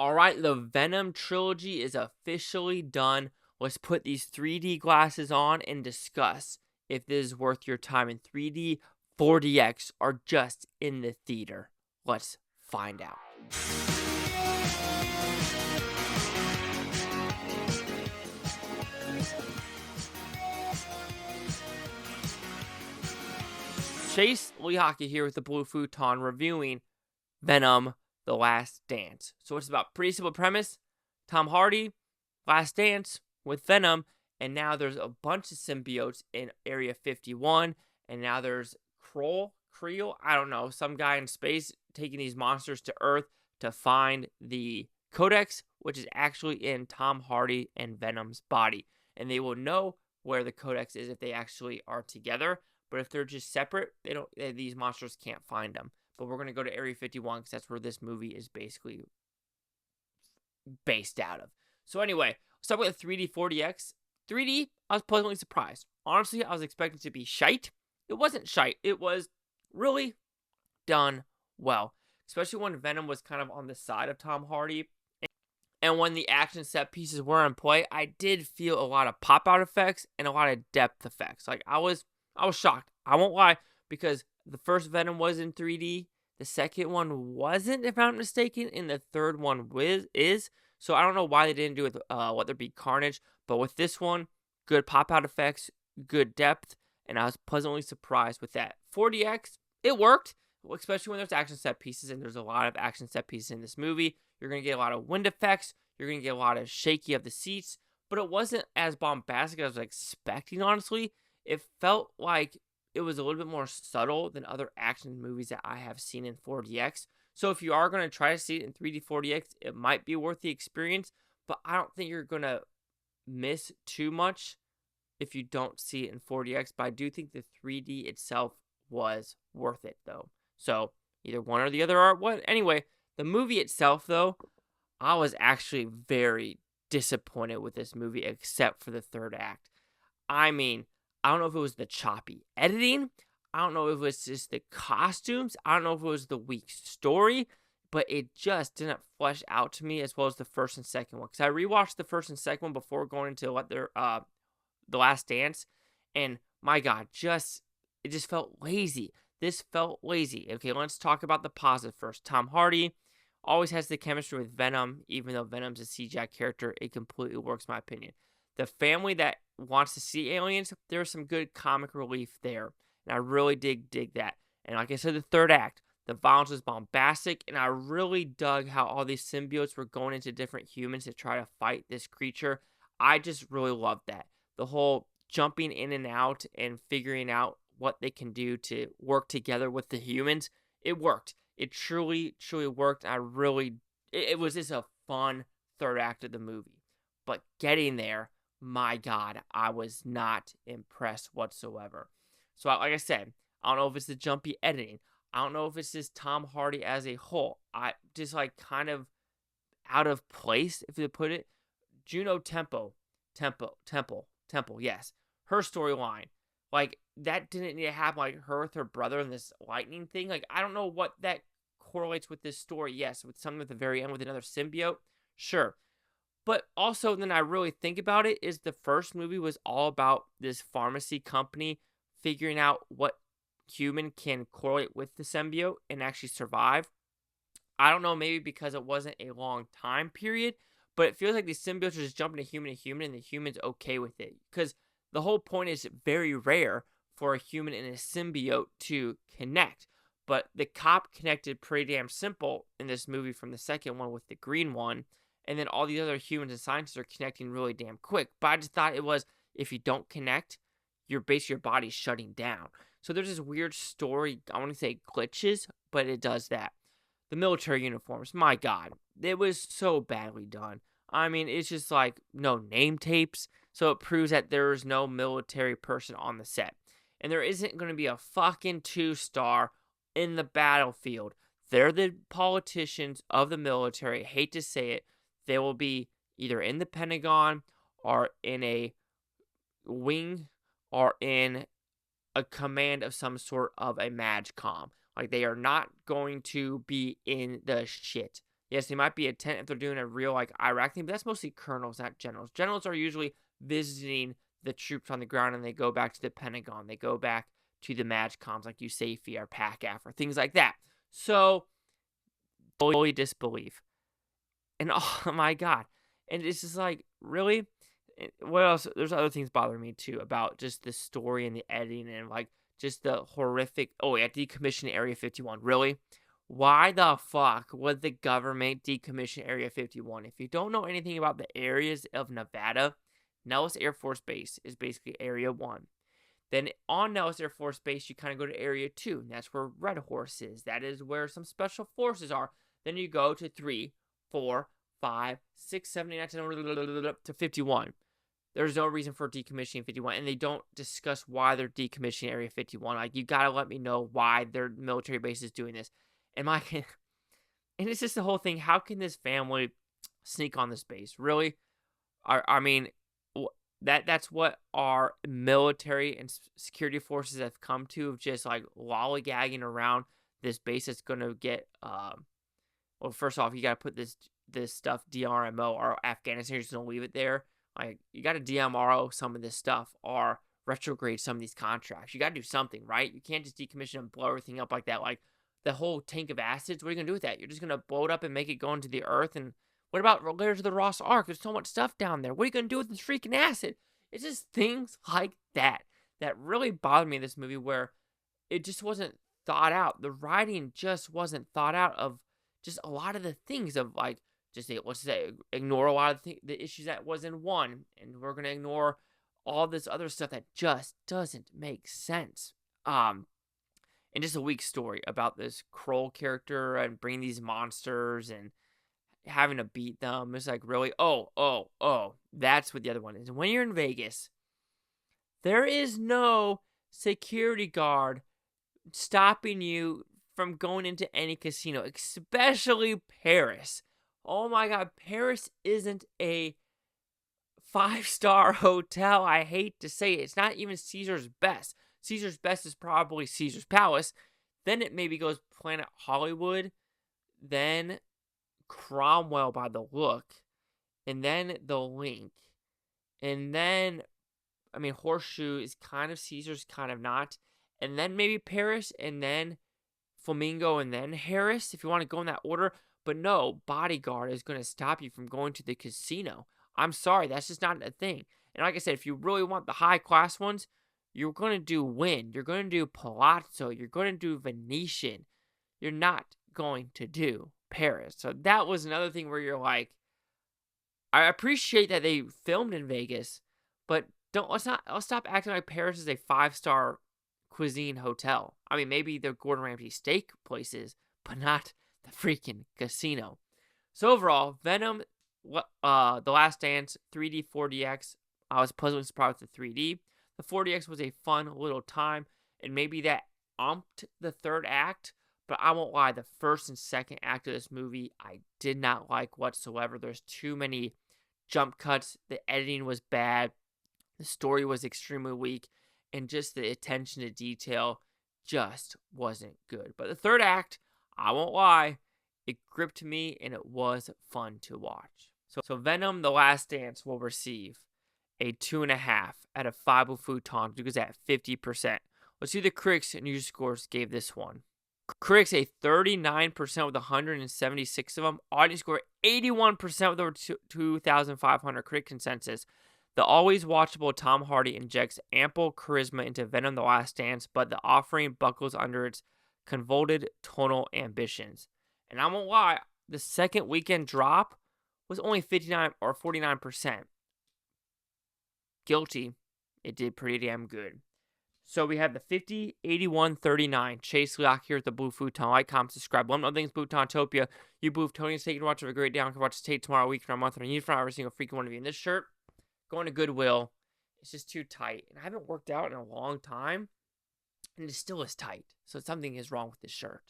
All right, the Venom trilogy is officially done. Let's put these 3D glasses on and discuss if this is worth your time in 3D, 4DX, or just in the theater. Let's find out. Chase Lehocky here with the Blue Futon reviewing Venom: The Last Dance. So it's about pretty simple premise. Tom Hardy, Last Dance with Venom, and now there's a bunch of symbiotes in Area 51, and now there's Creel, I don't know, some guy in space taking these monsters to Earth to find the Codex, which is actually in Tom Hardy and Venom's body. And they will know where the Codex is if they actually are together. But if they're just separate, these monsters can't find them. But we're going to go to Area 51 because that's where this movie is basically based out of. So anyway, let's start with 3D 4DX. 3D, I was pleasantly surprised. Honestly, I was expecting it to be shite. It wasn't shite. It was really done well. Especially when Venom was kind of on the side of Tom Hardy. And when the action set pieces were in play, I did feel a lot of pop-out effects and a lot of depth effects. Like, I was shocked. I won't lie, because the first Venom was in 3D. The second one wasn't, if I'm not mistaken, and the third one is. So I don't know why they didn't do it with Let There Be Carnage. But with this one, good pop-out effects, good depth, and I was pleasantly surprised with that. 4DX, it worked, especially when there's action set pieces, and there's a lot of action set pieces in this movie. You're going to get a lot of wind effects. You're going to get a lot of shaky of the seats. But it wasn't as bombastic as I was expecting, honestly. It felt like it was a little bit more subtle than other action movies that I have seen in 4DX. So if you are going to try to see it in 3D 4DX, it might be worth the experience. But I don't think you're going to miss too much if you don't see it in 4DX. But I do think the 3D itself was worth it, though. So either one or the other are what. Anyway, the movie itself, though, I was actually very disappointed with this movie, except for the third act. I mean, I don't know if it was the choppy editing. I don't know if it was just the costumes. I don't know if it was the weak story. But it just didn't flesh out to me as well as the first and second one. Because I rewatched the first and second one before going into The Last Dance. And my God, it just felt lazy. This felt lazy. Okay, let's talk about the positive first. Tom Hardy always has the chemistry with Venom. Even though Venom's a CGI character, it completely works, in my opinion. The family that wants to see aliens, there's some good comic relief there. And I really dig that. And like I said, the third act, the violence was bombastic. And I really dug how all these symbiotes were going into different humans to try to fight this creature. I just really loved that. The whole jumping in and out and figuring out what they can do to work together with the humans. It worked. It truly, truly worked. It was just a fun third act of the movie. But getting there, my God, I was not impressed whatsoever. So, like I said, I don't know if it's the jumpy editing. I don't know if it's just Tom Hardy as a whole. I just like kind of out of place, if you put it. Juno Temple, yes. Her storyline. Like, that didn't need to happen, like, her with her brother and this lightning thing. Like, I don't know what that correlates with this story. Yes, with something at the very end with another symbiote. Sure. But also, then I really think about it, is the first movie was all about this pharmacy company figuring out what human can correlate with the symbiote and actually survive. I don't know, maybe because it wasn't a long time period, but it feels like these symbiotes are just jumping to human, and the human's okay with it. Because the whole point is very rare for a human and a symbiote to connect. But the cop connected pretty damn simple in this movie from the second one with the green one. And then all the other humans and scientists are connecting really damn quick. But I just thought it was, if you don't connect, your body's shutting down. So there's this weird story, I want to say glitches, but it does that. The military uniforms, my God, it was so badly done. I mean, it's just like no name tapes. So it proves that there is no military person on the set. And there isn't going to be a fucking 2-star in the battlefield. They're the politicians of the military. I hate to say it. They will be either in the Pentagon or in a wing or in a command of some sort of a MAGCOM. Like, they are not going to be in the shit. Yes, they might be a tent if they're doing a real like Iraq thing, but that's mostly colonels, not generals. Generals are usually visiting the troops on the ground, and they go back to the Pentagon. They go back to the MAGCOMs like USAFE or PACAF or things like that. So, totally disbelief. And oh my God. And it's just like, really? What else? There's other things bothering me too about just the story and the editing and like just the horrific. Oh, yeah, decommission Area 51. Really? Why the fuck would the government decommission Area 51? If you don't know anything about the areas of Nevada, Nellis Air Force Base is basically Area 1. Then on Nellis Air Force Base, you kind of go to Area 2, and that's where Red Horse is. That is where some special forces are. Then you go to 3, 4, 5, 6, 7, 8, 9, 10, to 51. There's no reason for decommissioning 51, and they don't discuss why they're decommissioning Area 51. Like, you gotta let me know why their military base is doing this. And it's just the whole thing. How can this family sneak on this base? Really? I mean, that's what our military and security forces have come to, of just like lollygagging around this base that's going to get, well, first off, you got to put this stuff DRMO, or Afghanistan, you're just going to leave it there. Like, you got to DMRO some of this stuff or retrograde some of these contracts. You got to do something, right? You can't just decommission and blow everything up like that. Like, the whole tank of acids, what are you going to do with that? You're just going to blow it up and make it go into the earth. And what about Raiders of the Ross Ark? There's so much stuff down there. What are you going to do with this freaking acid? It's just things like that that really bothered me in this movie, where it just wasn't thought out. The writing just wasn't thought out of just a lot of the things of like, just let's say, ignore a lot of the issues that was in 1, and we're going to ignore all this other stuff that just doesn't make sense. And just a weak story about this Kroll character and bringing these monsters and having to beat them. It's like, really? Oh, that's what the other one is. When you're in Vegas, there is no security guard stopping you from going into any casino, especially Paris. Oh my God, Paris isn't a 5-star hotel. I hate to say it. It's not even Caesar's Best. Caesar's Best is probably Caesar's Palace. Then it maybe goes Planet Hollywood. Then Cromwell by the look. And then the Link. And then, I mean, Horseshoe is kind of Caesar's, kind of not. And then maybe Paris. And then Flamingo. And then Harris, if you want to go in that order. But no, Bodyguard is going to stop you from going to the casino. I'm sorry, that's just not a thing. And like I said, if you really want the high-class ones, you're going to do Wynn. You're going to do Palazzo. You're going to do Venetian. You're not going to do Paris. So that was another thing where you're like, I appreciate that they filmed in Vegas, but let's stop acting like Paris is a 5-star cuisine hotel. I mean, maybe the Gordon Ramsay steak places, but not the freaking casino. So overall, Venom, The Last Dance, 3D, 4DX. I was pleasantly surprised with the 3D. The 4DX was a fun little time, and maybe that umped the third act, but I won't lie, the first and second act of this movie, I did not like whatsoever. There's too many jump cuts, the editing was bad, the story was extremely weak, and just the attention to detail just wasn't good. But the third act, I won't lie, it gripped me, and it was fun to watch. So Venom, The Last Dance will receive a 2.5 out of 5 of Futon, because at 50%. Let's see the critics and user scores gave this one. Critics a 39% with 176 of them. Audience score 81% with over 2,500 critic consensus. The always watchable Tom Hardy injects ample charisma into Venom: The Last Dance, but the offering buckles under its convoluted tonal ambitions. And I won't lie, the second weekend drop was only 59 or 49%. Guilty. It did pretty damn good. So we have the 50, 81, 39. Chase Lock here at the Blue Futon. Like, comment, subscribe. One other things, Bluetontopia. You Blue Tonians, take a watch. Have a great day. I can watch Tate tomorrow, week from a month, and I need for every single freaking one of you. And this shirt, going to Goodwill, it's just too tight. And I haven't worked out in a long time, and it still is tight. So something is wrong with this shirt.